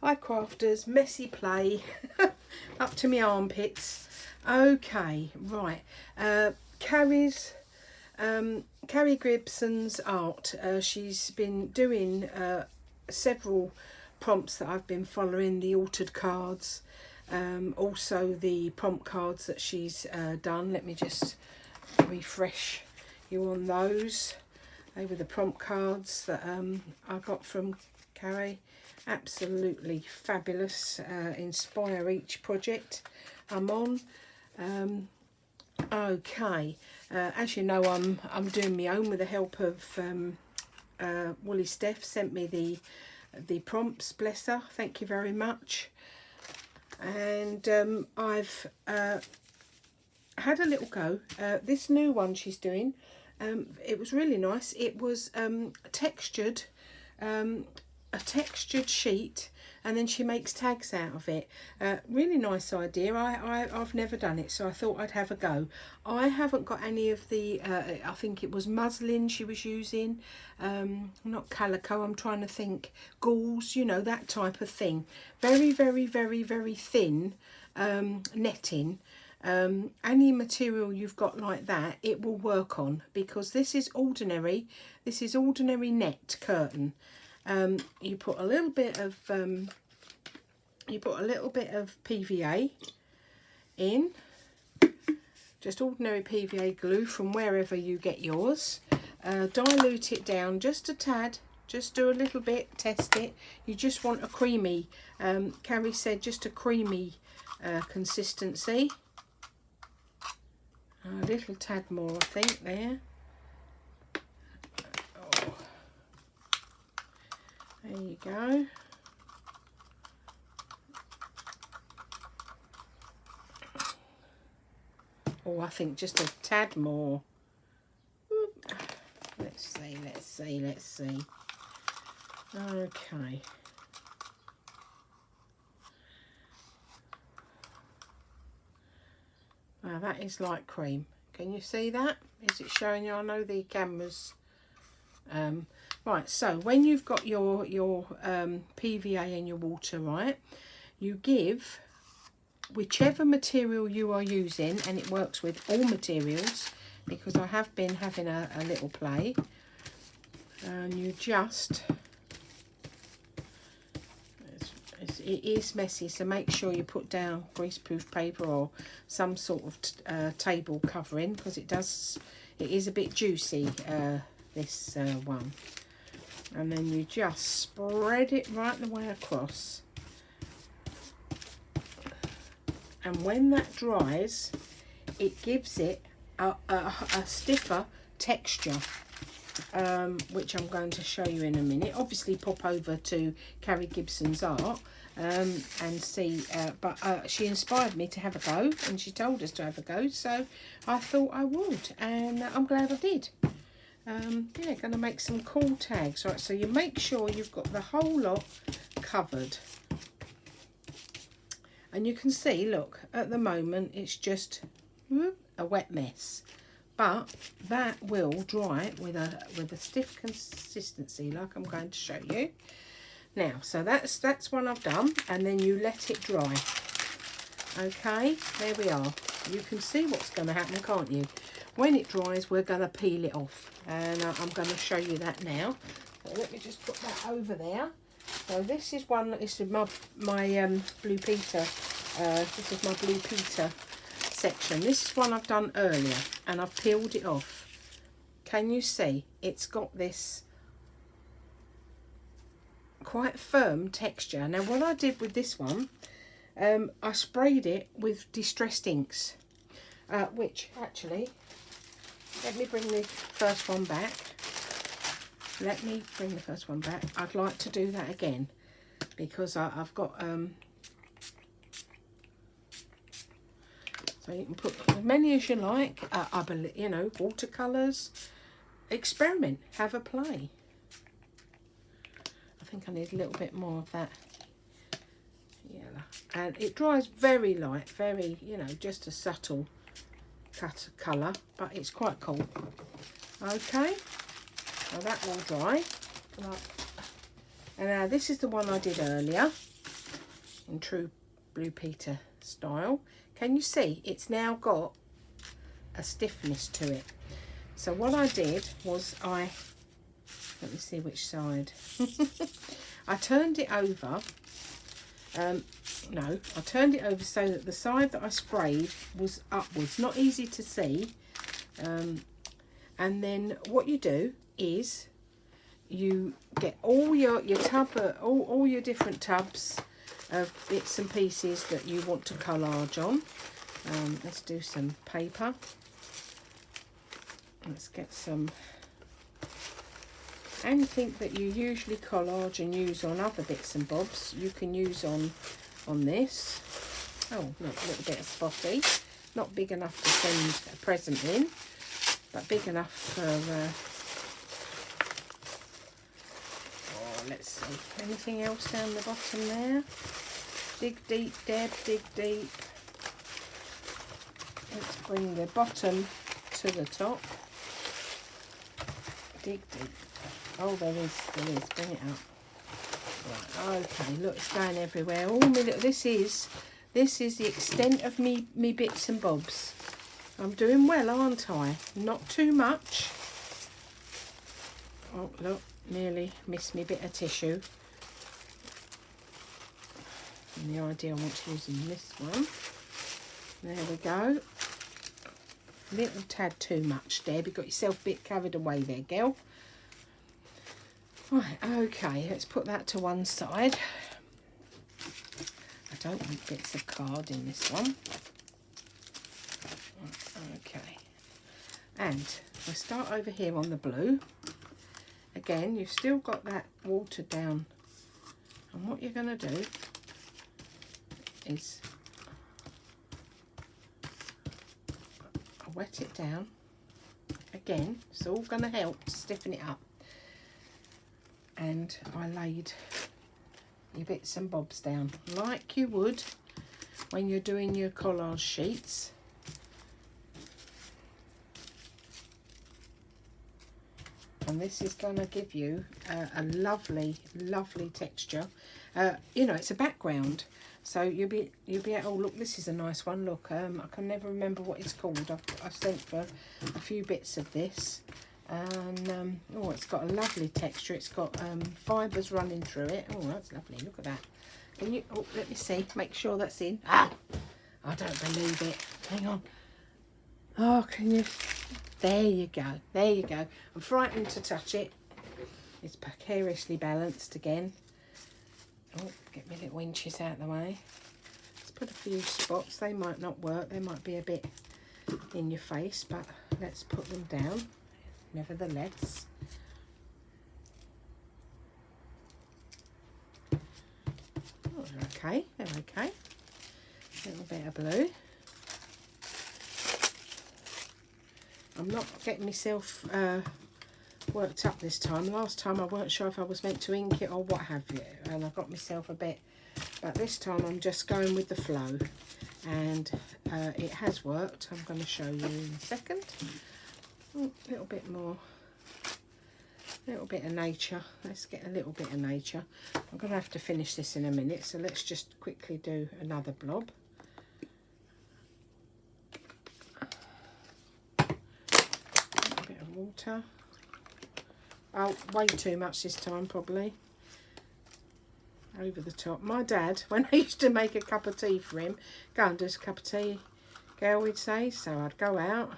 Hi crafters, messy play, up to my armpits. Okay, right. Kari's, Kari Gibson's art. She's been doing several prompts that I've been following, the altered cards, also the prompt cards that she's done. Let me just refresh you on those. They were the prompt cards that I got from Kari. Absolutely fabulous. Inspire each project I'm on. Okay, as you know, I'm doing my own with the help of Woolly Steph. Sent me the prompts, bless her, thank you very much. And I've had a little go. This new one she's doing, it was really nice. It was textured, a textured sheet, and then she makes tags out of it. Really nice idea. I've never done it, so I thought I'd have a go. I haven't got any of the I think it was muslin she was using, not calico, I'm trying to think, gauze, you know, that type of thing. Very very thin netting. Any material you've got like that, it will work on, because this is ordinary net curtain. You put a little bit of PVA in, just ordinary PVA glue from wherever you get yours. Dilute it down just a tad, just do a little bit, test it. You just want a creamy, Kari said, just a creamy consistency. A little tad more, I think, there. Oh. There you go. Oh, I think just a tad more. Let's see. Okay. Now that is like cream. Can you see that? Is it showing you? I know the camera's right. So when you've got your PVA and your water, right, you give whichever material you are using, and it works with all materials because I have been having a little play, and you just, it is messy, so make sure you put down greaseproof paper or some sort of table covering, because it is a bit juicy, this one. And then you just spread it right the way across. And when that dries, it gives it a stiffer texture, which I'm going to show you in a minute. Obviously pop over to Kari Gibson's art and see, but she inspired me to have a go, and she told us to have a go, so I thought I would, and I'm glad I did. Yeah, going to make some cool tags. Right, so you make sure you've got the whole lot covered. And you can see, look, at the moment it's just a wet mess, but that will dry with a stiff consistency, like I'm going to show you now. So that's one I've done, and then you let it dry. Okay, there we are. You can see what's going to happen, can't you? When it dries, we're going to peel it off, and I'm going to show you that now. So let me just put that over there. So this is one. This is my Blue Peter. This is my Blue Peter section. This is one I've done earlier, and I've peeled it off. Can you see? It's got this quite firm texture. Now, what I did with this one, I sprayed it with distressed inks, which actually, let me bring the first one back. I'd like to do that again, because I've got so you can put as many as you like. I believe, you know, watercolours. Experiment, have a play. I think I need a little bit more of that yellow, and it dries very light, very, you know, just a subtle cut of colour, but it's quite cool. Okay, so that will dry. And now this is the one I did earlier. in true Blue Peter style. Can you see it's now got a stiffness to it? So what I did was let me see which side. I turned it over. No, I turned it over so that the side that I sprayed was upwards. Not easy to see. And then what you do is you get all your tub, all your different tubs of bits and pieces that you want to collage on. Let's do some paper. Let's get some, anything that you usually collage and use on other bits and bobs, you can use on this. Oh, look, a little bit of spotty. Not big enough to send a present in, but big enough for, oh, let's see, anything else down the bottom there? Dig deep, Deb, dig deep. Let's bring the bottom to the top. Dig deep. Oh, there is, bring it up. Right, okay, look, it's going everywhere. All my little, this is the extent of me bits and bobs. I'm doing well, aren't I? Not too much. Oh, look, nearly missed me bit of tissue. And the idea I want to use in this one. There we go. Little tad too much, Deb. You got yourself a bit carried away there, girl. Right, okay, let's put that to one side. I don't want bits of card in this one. Okay, and I start over here on the blue. Again, you've still got that watered down. And what you're going to do is wet it down. Again, it's all going to help to stiffen it up. And I laid your bits and bobs down like you would when you're doing your collage sheets. And this is going to give you a lovely texture. You know, it's a background, so you'll be oh, look, this is a nice one. Look, I can never remember what it's called. I've sent for a few bits of this. And oh, it's got a lovely texture. It's got fibres running through it. Oh, that's lovely. Look at that. Can you, oh, let me see, make sure that's in. Ah, I don't believe it. Hang on. Oh, can you, there you go, there you go. I'm frightened to touch it. It's precariously balanced again. Oh, get my little inches out of the way. Let's put a few spots. They might not work, they might be a bit in your face, but let's put them down nevertheless. Oh, they're okay, they're okay. A little bit of blue. I'm not getting myself worked up this time. Last time I weren't sure if I was meant to ink it or what have you, and I got myself a bit, but this time I'm just going with the flow, and it has worked. I'm going to show you in a second. Oh, a little bit more, a little bit of nature. Let's get a little bit of nature. I'm going to have to finish this in a minute, so let's just quickly do another blob. A bit of water. Oh, way too much this time probably. Over the top. My dad, when I used to make a cup of tea for him, go and do a cup of tea, girl, we'd say. So I'd go out,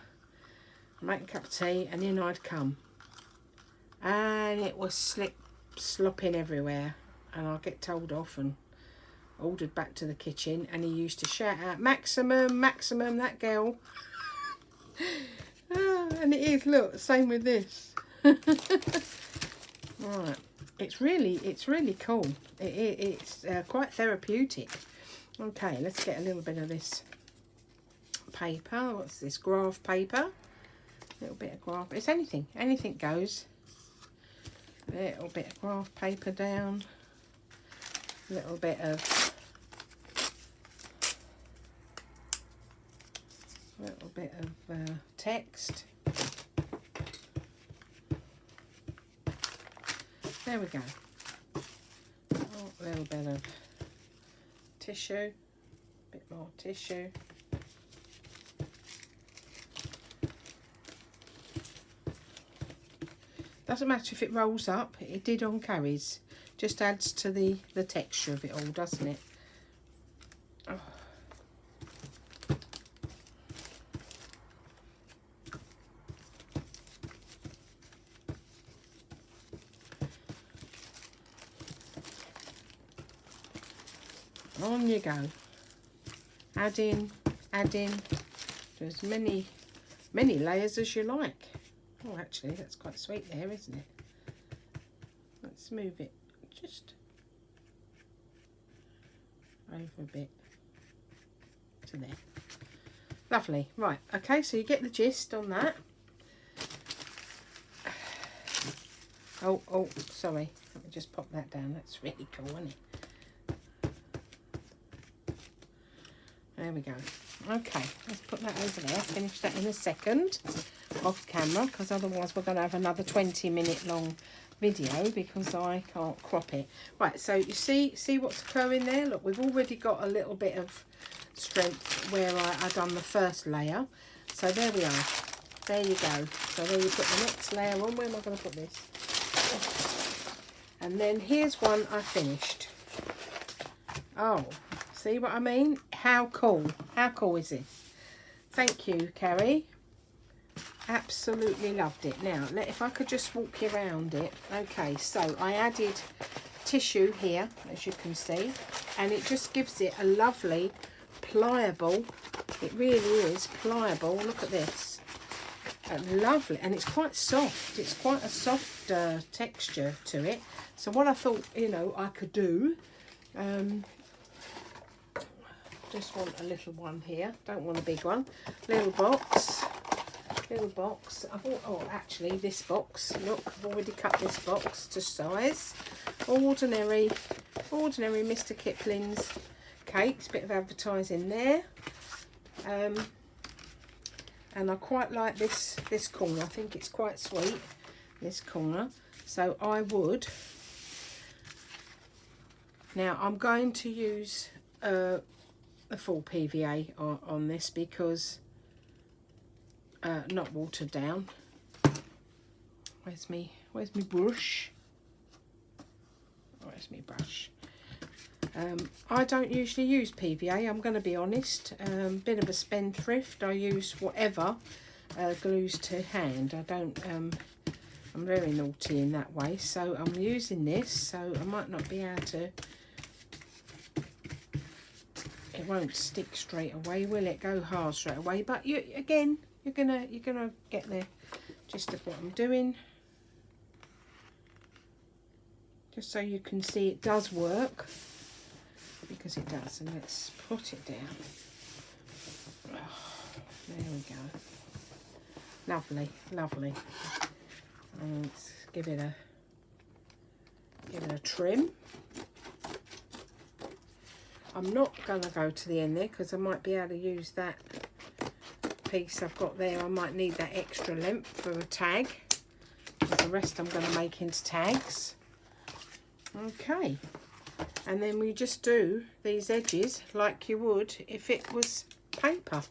make a cup of tea, and in I'd come. And it was slopping everywhere. And I'd get told off and ordered back to the kitchen. And he used to shout out, "Maximum, maximum, that girl." And it is, look, same with this. Right, it's really cool. It's quite therapeutic. Okay, let's get a little bit of this paper. What's this? Graph paper. A little bit of graph. It's anything goes. A little bit of graph paper down. A little bit of text. There we go. Oh, a little bit of tissue, a bit more tissue. Doesn't matter if it rolls up, it did on Kari's. Just adds to the texture of it all, doesn't it? Oh. On you go. Add in to as many layers as you like. Oh, actually, that's quite sweet there, isn't it? Let's move it just over a bit to there. Lovely. Right, okay, so you get the gist on that. Oh, sorry. Let me just pop that down. That's really cool, isn't it? There we go. Okay, let's put that over there. Finish that in a second off camera, because otherwise we're going to have another 20-minute long video because I can't crop it. Right, so you see what's occurring there? Look, we've already got a little bit of strength where I done the first layer. So there we are. There you go. So there you put the next layer on. Where am I going to put this? And then here's one I finished. Oh, see what I mean? How cool. How cool is it? Thank you, Kari. Absolutely loved it. Now, if I could just walk you around it. Okay, so I added tissue here, as you can see, and it just gives it a lovely, pliable, it really is pliable. Look at this. Lovely, and it's quite soft. It's quite a soft texture to it. So what I thought, you know, I could do, just want a little one here. Don't want a big one. Little box. I thought, oh, actually, this box. Look, I've already cut this box to size. Ordinary Mr. Kipling's cakes. Bit of advertising there. And I quite like this corner. I think it's quite sweet, this corner. So I would. Now I'm going to use a full PVA on this because not watered down. Where's me brush? Where's me brush? I don't usually use PVA, I'm going to be honest. Bit of a spendthrift. I use whatever glues to hand. I don't. I'm very naughty in that way. So I'm using this. So I might not be able to. It won't stick straight away, will it? Go hard straight away. But you're gonna get the gist of what I'm doing. Just so you can see it does work. Because it does, and let's put it down. Oh, there we go. Lovely. And let's give it a trim. I'm not going to go to the end there because I might be able to use that piece I've got there. I might need that extra length for a tag. The rest I'm going to make into tags. Okay. And then we just do these edges like you would if it was paper.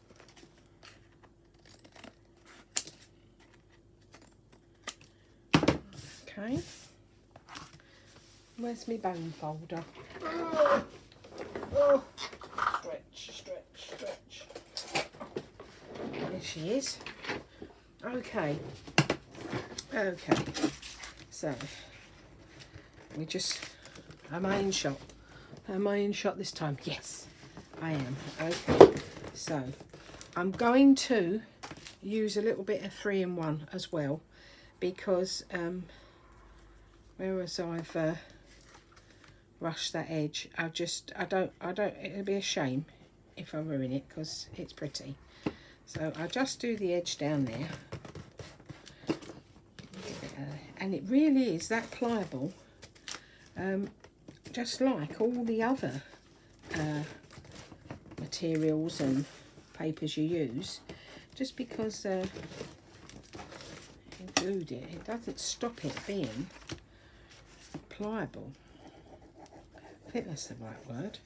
Okay. Where's my bone folder? Oh. Stretch. There she is. Okay. So we just am I in shot? Am I in shot this time? Yes, I am. Okay. So I'm going to use a little bit of 3-in-1 as well because whereas I've rushed that edge, I don't. It'll be a shame if I ruin it because it's pretty. So I just do the edge down there, and it really is that pliable, just like all the other materials and papers you use. Just because you glued it, it doesn't stop it being pliable. I think that's the right word.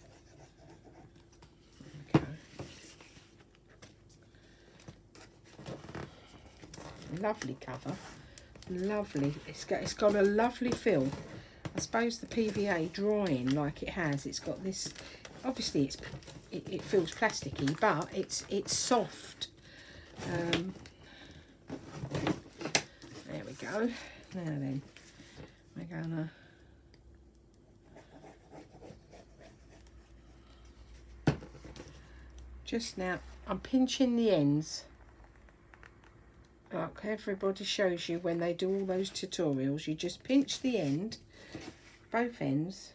lovely cover. Lovely. It's got a lovely feel. I suppose the PVA drying like it has, it's got this, obviously it feels plasticky, but it's soft. There we go. Now then, we're gonna just now, I'm pinching the ends like everybody shows you when they do all those tutorials. You just pinch the end, both ends,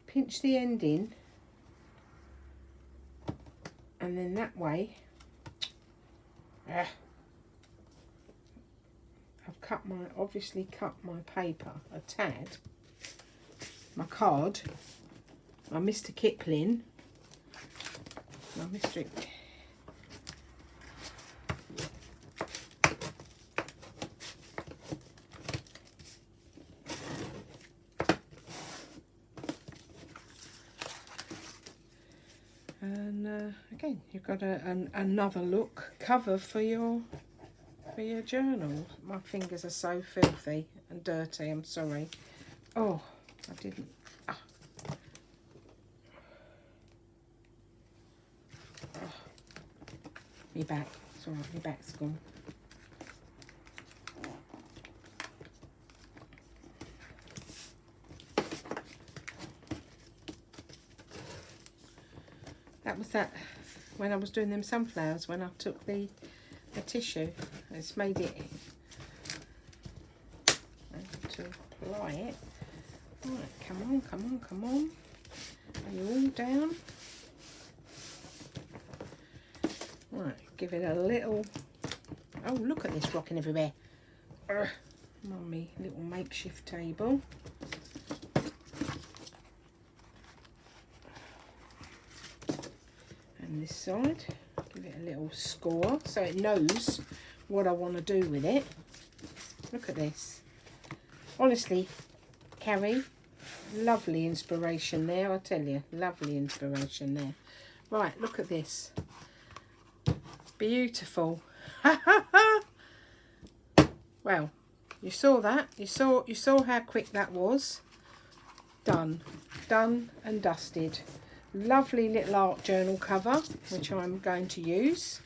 pinch the end in, and then that way I've obviously cut my paper a tad, my card, my Mr. Kipling, my Mr. And again, you've got another look cover for your journal. My fingers are so filthy and dirty, I'm sorry. Oh, I didn't. Oh. Oh. Me back. It's alright, my back's gone. That was that when I was doing them sunflowers, when I took the tissue. It's made it to apply it. Right, come on, come on, come on. Are you all down? Right, give it a little. Oh, look at this rocking everywhere. Mummy, little makeshift table. And this side, give it a little score so it knows what I want to do with it. Look at this. Honestly, Kari, lovely inspiration there, I tell you. Lovely inspiration there. Right, look at this. Beautiful. Well, you saw that. You saw how quick that was. Done. Done and dusted. Lovely little art journal cover, which I'm going to use.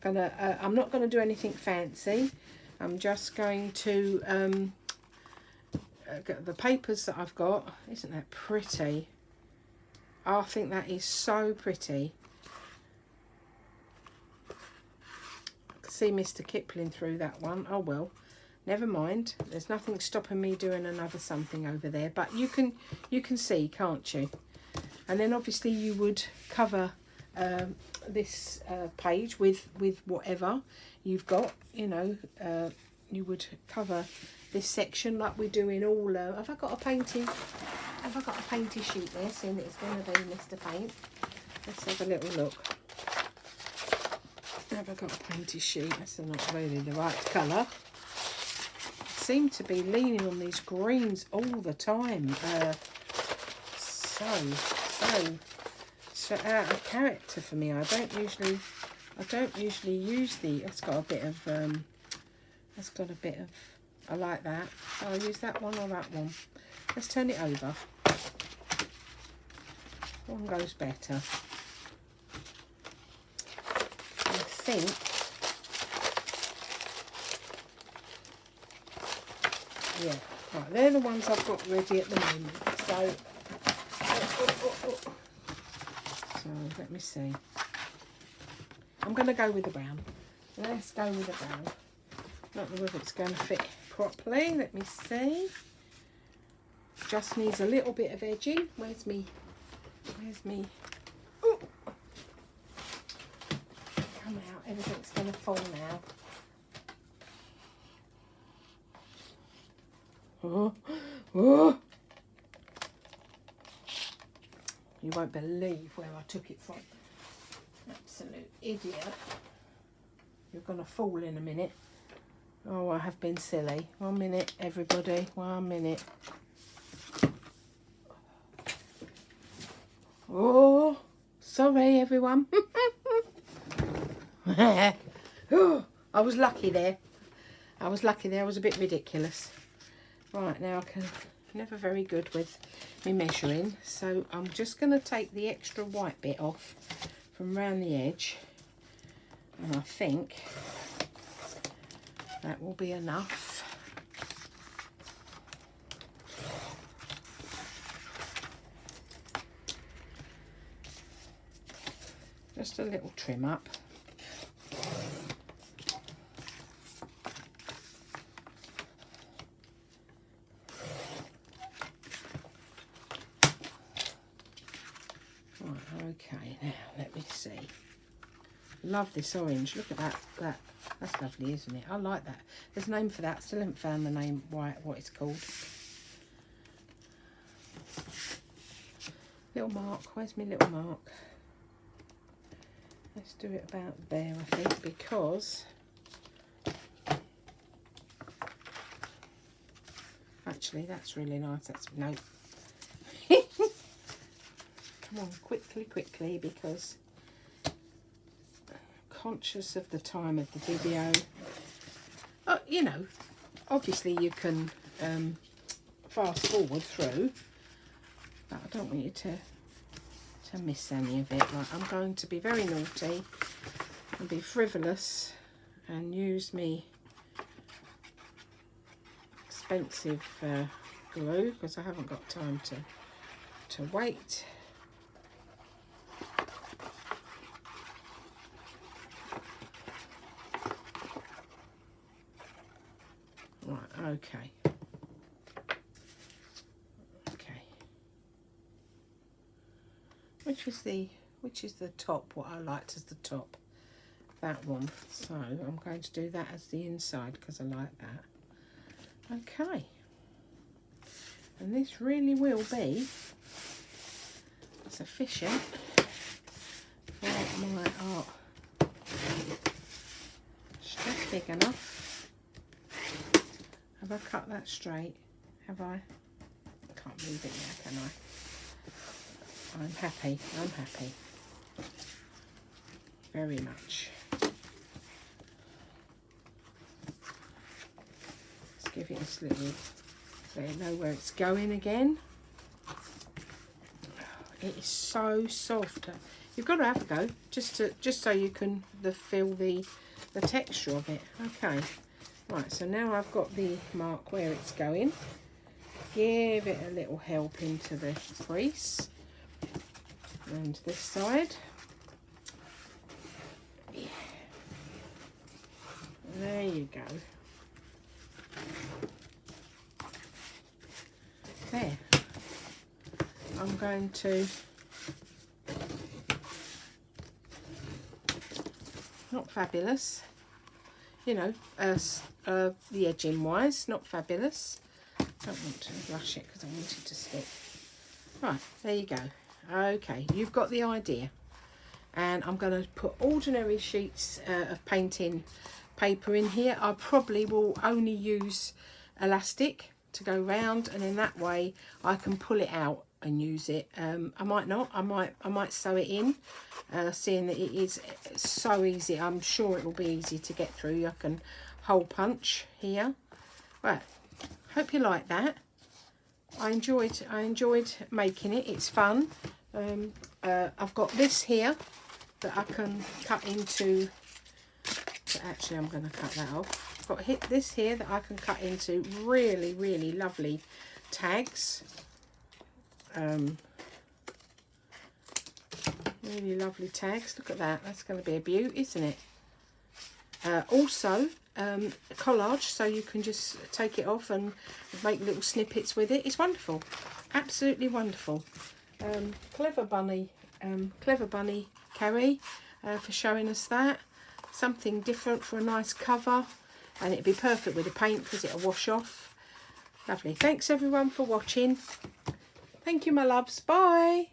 I'm not going to do anything fancy. I'm just going to get the papers that I've got. Isn't that pretty? I think that is so pretty. I can see Mr. Kipling through that one. Oh well, never mind. There's nothing stopping me doing another something over there. But you can see, can't you? And then obviously you would cover this page with whatever you've got, you know. You would cover this section like we do in all. Have I got a painting? Have I got a painting sheet there? Seeing that it's going to be Mr. Paint. Let's have a little look. Have I got a painting sheet? That's not really the right colour. I seem to be leaning on these greens all the time. So out of character for me. I don't usually use the. It's got a bit of. I like that. So I'll use that one or that one. Let's turn it over. One goes better. I think. Yeah. Right, they're the ones I've got ready at the moment. So. So let me see. I'm going to go with the brown. Let's go with the brown. Not know whether it's going to fit properly. Let me see. Just needs a little bit of edging. Where's me? Ooh. Come out. Everything's going to fall now. Oh. You won't believe where I took it from. Absolute idiot. You're going to fall in a minute. Oh, I have been silly. 1 minute, everybody. 1 minute. Oh, sorry, everyone. Oh, I was lucky there. I was lucky there. I was a bit ridiculous. Right, now I can... Never very good with me measuring. So I'm just going to take the extra white bit off from round the edge. And I think that will be enough. Just a little trim up. Right, okay, now let me see. Love this orange. Look at that. That's lovely, isn't it? I like that. There's a name for that. Still haven't found the name, what it's called. Little mark. Where's my little mark? Let's do it about there, I think, because actually that's really nice. That's no. Come on, quickly, because conscious of the time of the video. You know, obviously you can fast forward through, but I don't want you to miss any of it. Like, I'm going to be very naughty and be frivolous and use me expensive glue because I haven't got time to wait. Right, okay. Which is the top, what I liked as the top? That one. So I'm going to do that as the inside because I like that. Okay. And this really will be sufficient for my art. It's just big enough. Have I cut that straight? Have I? I can't move it now, can I? I'm happy. Very much. Let's give it this little, let it know where it's going again. It is so soft. You've got to have a go just so you can feel the texture of it. Okay. Right, so now I've got the mark where it's going. Give it a little help into the crease. And this side. Yeah. There you go. There. I'm going to, not fabulous, you know, the edging wise, not fabulous. Don't want to rush it because I want it to stick. Right, there you go. Okay, you've got the idea. And I'm going to put ordinary sheets of painting paper in here. I probably will only use elastic to go round, and in that way I can pull it out and use it. I might not. I might sew it in, seeing that it is so easy. I'm sure it will be easy to get through. I can hole punch here. Right, hope you like that. I enjoyed making it. It's fun. I've got this here that I can cut into. Actually, I'm going to cut that off. I've got this here that I can cut into really, really lovely tags. Really lovely tags. Look at that. That's going to be a beaut, isn't it? Also, a collage, so you can just take it off and make little snippets with it. It's wonderful. Absolutely wonderful. Clever bunny Kari for showing us that. Something different for a nice cover, and it'd be perfect with the paint because it'll wash off. Lovely. Thanks everyone for watching. Thank you, my loves. Bye.